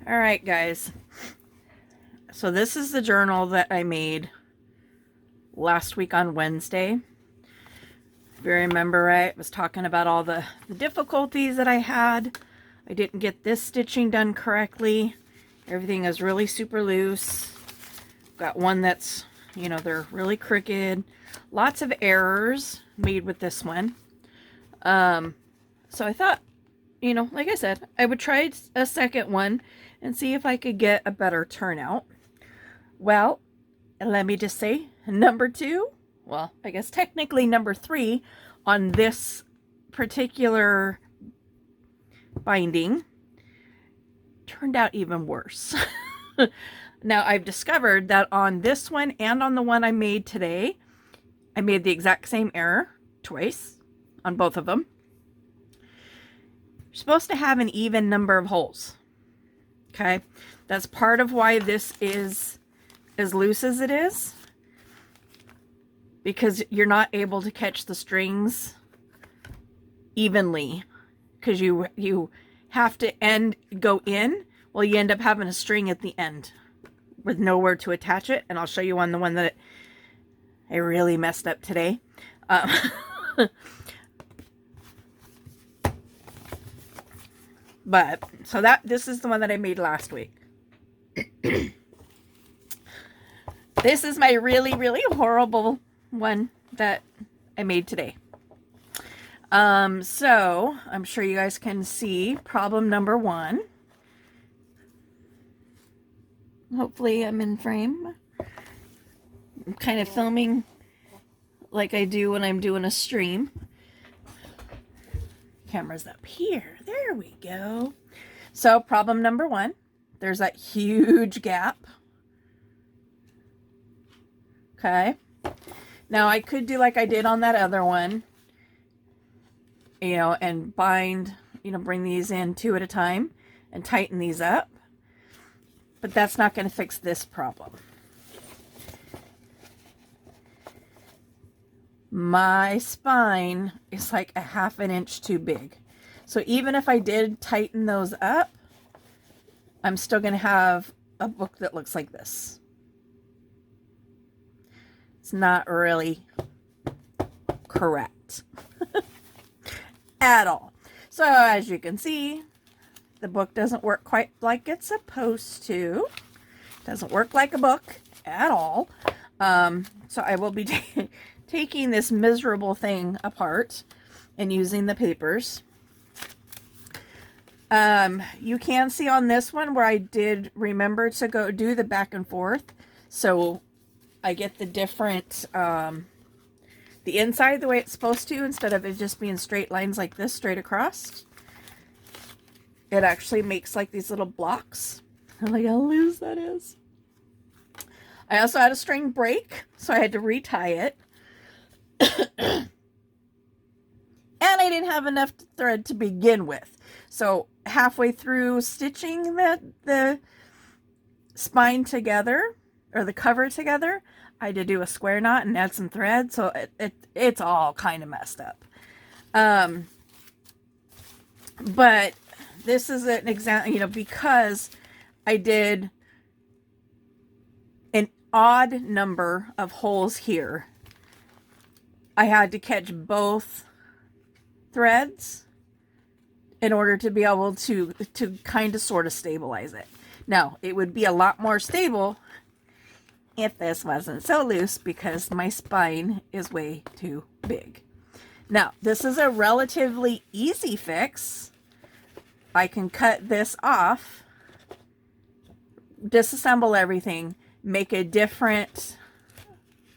All right, guys. So this is the journal that I made last week on Wednesday. If you remember right, I was talking about all the difficulties that I had. I didn't get this stitching done correctly. Everything is really super loose. Got one that's, they're really crooked. Lots of errors made with this one. So I thought, like I said, I would try a second one and see if I could get a better turnout. Well, let me just say, number 2, well, I guess technically number 3 on this particular binding turned out even worse. Now, I've discovered that on this one and on the one I made today, I made the exact same error twice on both of them. You're supposed to have an even number of holes. Okay, that's part of why this is as loose as it is, because you're not able to catch the strings evenly, because you have to go in. Well, you end up having a string at the end with nowhere to attach it, and I'll show you on the one that I really messed up today. But so this is the one that I made last week. This is my really, really horrible one that I made today. So I'm sure you guys can see problem number 1. Hopefully I'm in frame. I'm kind of filming like I do when I'm doing a stream. Camera's up here. There we go. So problem number 1, there's that huge gap. Okay. Now I could do like I did on that other one, and bind, bring these in 2 at a time and tighten these up. But that's not going to fix this problem. My spine is like a ½ inch too big. So even if I did tighten those up, I'm still going to have a book that looks like this. It's not really correct at all. So as you can see, the book doesn't work quite like it's supposed to. Doesn't work like a book at all. So I will be taking this miserable thing apart and using the papers. You can see on this one where I did remember to go do the back and forth. So I get the different, the inside the way it's supposed to, instead of it just being straight lines like this straight across. It actually makes like these little blocks. Look how loose that is. I also had a string break, so I had to retie it. And I didn't have enough thread to begin with. So halfway through stitching the spine together, or the cover together, I had to do a square knot and add some thread. So it's all kind of messed up. But this is an example, because I did an odd number of holes here. I had to catch both threads in order to be able to kind of sort of stabilize it. Now, it would be a lot more stable if this wasn't so loose, because my spine is way too big. Now, this is a relatively easy fix. I can cut this off, disassemble everything, make a different,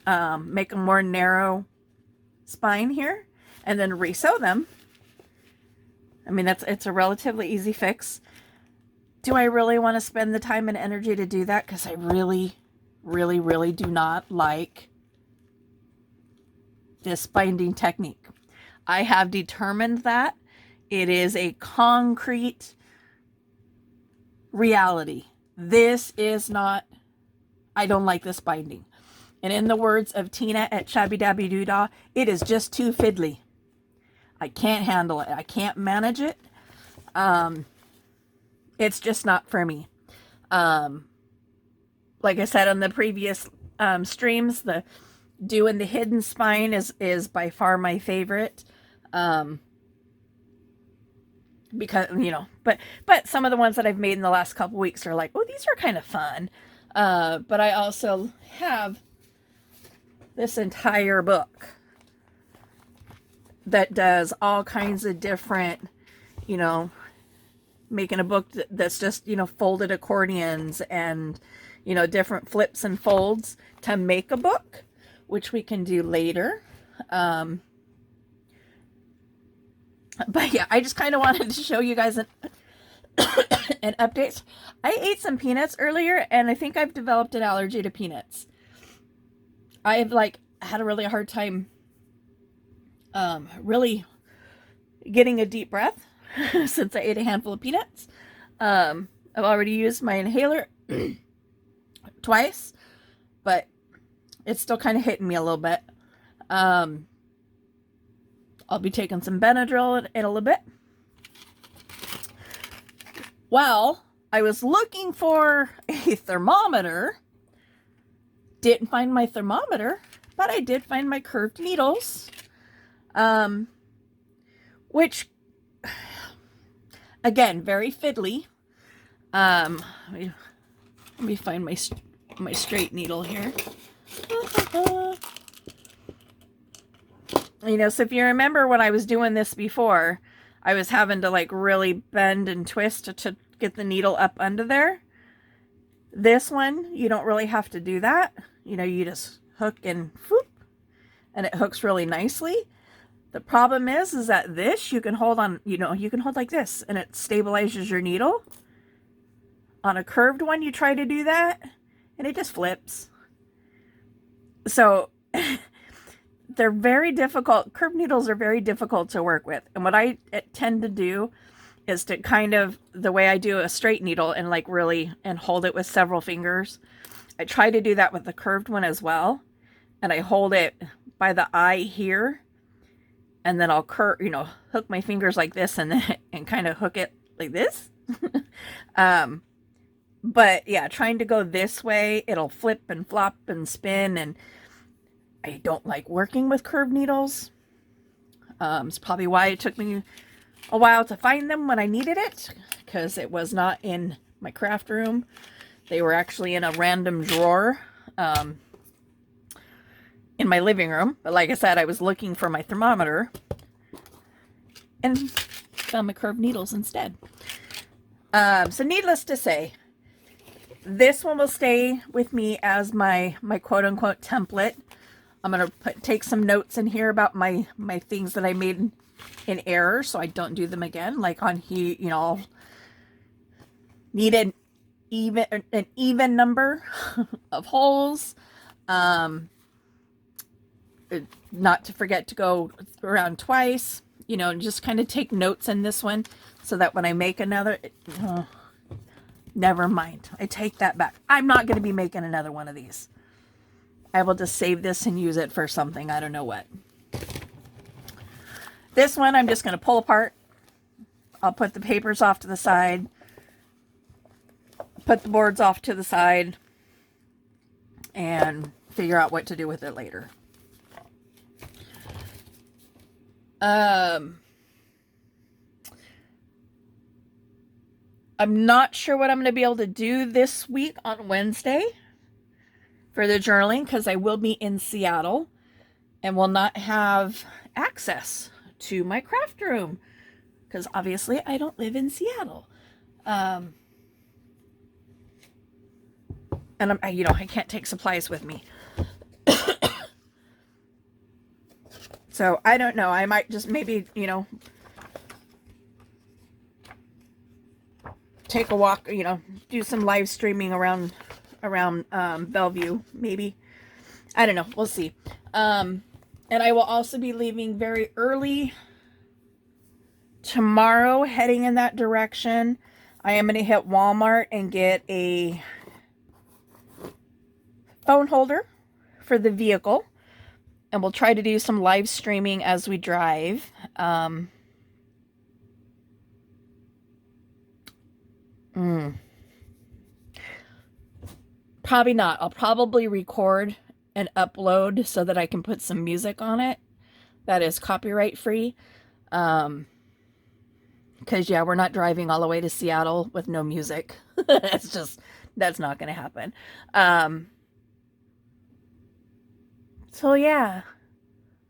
make a more narrow spine here, and then resew them. I mean, it's a relatively easy fix. Do I really want to spend the time and energy to do that? Because I really, really, really do not like this binding technique. I have determined that it is a concrete reality. This is not, I don't like this binding. And in the words of Tina at Shabby Dabby Doodah, it is just too fiddly. I can't handle it. I can't manage it. It's just not for me. Um, like I said on the previous streams, the doing the hidden spine is by far my favorite. Because but some of the ones that I've made in the last couple weeks are like, oh, these are kind of fun. But I also have this entire book that does all kinds of different, making a book that's just, folded accordions and, different flips and folds to make a book, which we can do later. But yeah, I just kind of wanted to show you guys an update. I ate some peanuts earlier, and I think I've developed an allergy to peanuts. I've had a really hard time really getting a deep breath since I ate a handful of peanuts. I've already used my inhaler twice, but it's still kind of hitting me a little bit. I'll be taking some Benadryl in a little bit. Well, I was looking for a thermometer. Didn't find my thermometer, but I did find my curved needles. Which, again, very fiddly. Let me find my straight needle here. So if you remember when I was doing this before, I was having to really bend and twist to get the needle up under there. This one, you don't really have to do that. You just hook and whoop, and it hooks really nicely. The problem is that this, you can hold on, you can hold like this, and it stabilizes your needle. On a curved one, you try to do that, and it just flips. So they're very difficult. Curved needles are very difficult to work with. And what I tend to do is to kind of, the way I do a straight needle and really, and hold it with several fingers. I try to do that with the curved one as well. And I hold it by the eye here. And then I'll hook my fingers like this and kind of hook it like this. But yeah, trying to go this way, it'll flip and flop and spin, and I don't like working with curved needles. It's probably why it took me a while to find them when I needed it, because it was not in my craft room. They were actually in a random drawer in my living room. But like I said, I was looking for my thermometer and found my curved needles instead. So needless to say, this one will stay with me as my quote-unquote template. I'm going to take some notes in here about my things that I made in error, so I don't do them again. Like on here, I'll need an even number of holes. Not to forget to go around twice, and just kind of take notes in this one so that when I make another... never mind. I take that back. I'm not going to be making another one of these. I will just save this and use it for something. I don't know what. This one I'm just going to pull apart. I'll put the papers off to the side. Put the boards off to the side. And figure out what to do with it later. I'm not sure what I'm going to be able to do this week on Wednesday for the journaling, because I will be in Seattle and will not have access to my craft room, because obviously I don't live in Seattle. And I can't take supplies with me. So I don't know. I might just maybe, take a walk, do some live streaming around Bellevue, maybe. I don't know. We'll see. And I will also be leaving very early tomorrow, heading in that direction. I am going to hit Walmart and get a phone holder for the vehicle. And we'll try to do some live streaming as we drive. Probably not. I'll probably record and upload so that I can put some music on it that is copyright free. Because, yeah, we're not driving all the way to Seattle with no music. That's not going to happen. So, yeah,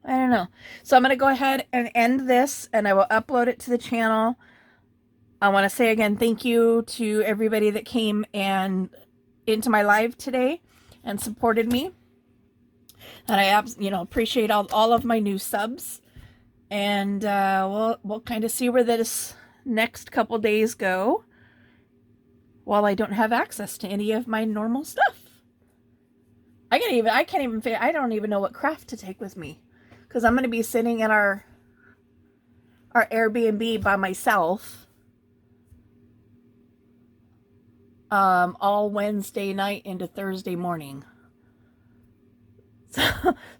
I don't know. So I'm going to go ahead and end this, and I will upload it to the channel. I want to say again, thank you to everybody that came and into my live today and supported me. And I appreciate all of my new subs. And we'll kind of see where this next couple days go while I don't have access to any of my normal stuff. I don't even know what craft to take with me, because I'm going to be sitting in our Airbnb by myself all Wednesday night into Thursday morning. So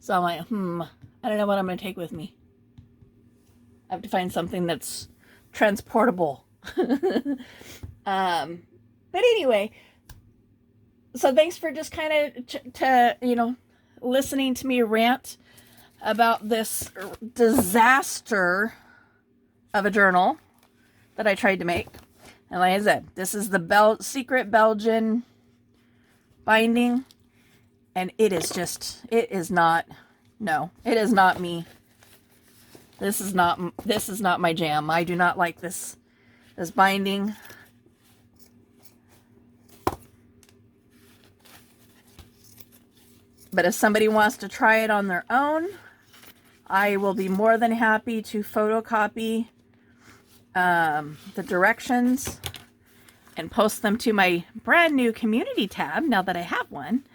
I'm like, I don't know what I'm going to take with me. I have to find something that's transportable. But anyway, so thanks for just kind of listening to me rant about this disaster of a journal that I tried to make. And like I said, this is the secret Belgian binding, and it is not me. This is not my jam. I do not like this binding. But if somebody wants to try it on their own, I will be more than happy to photocopy the directions and post them to my brand new community tab now that I have one.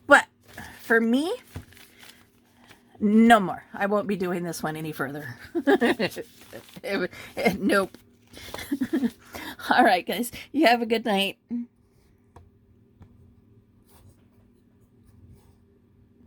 But for me, no more. I won't be doing this one any further. Nope. All right, guys. You have a good night.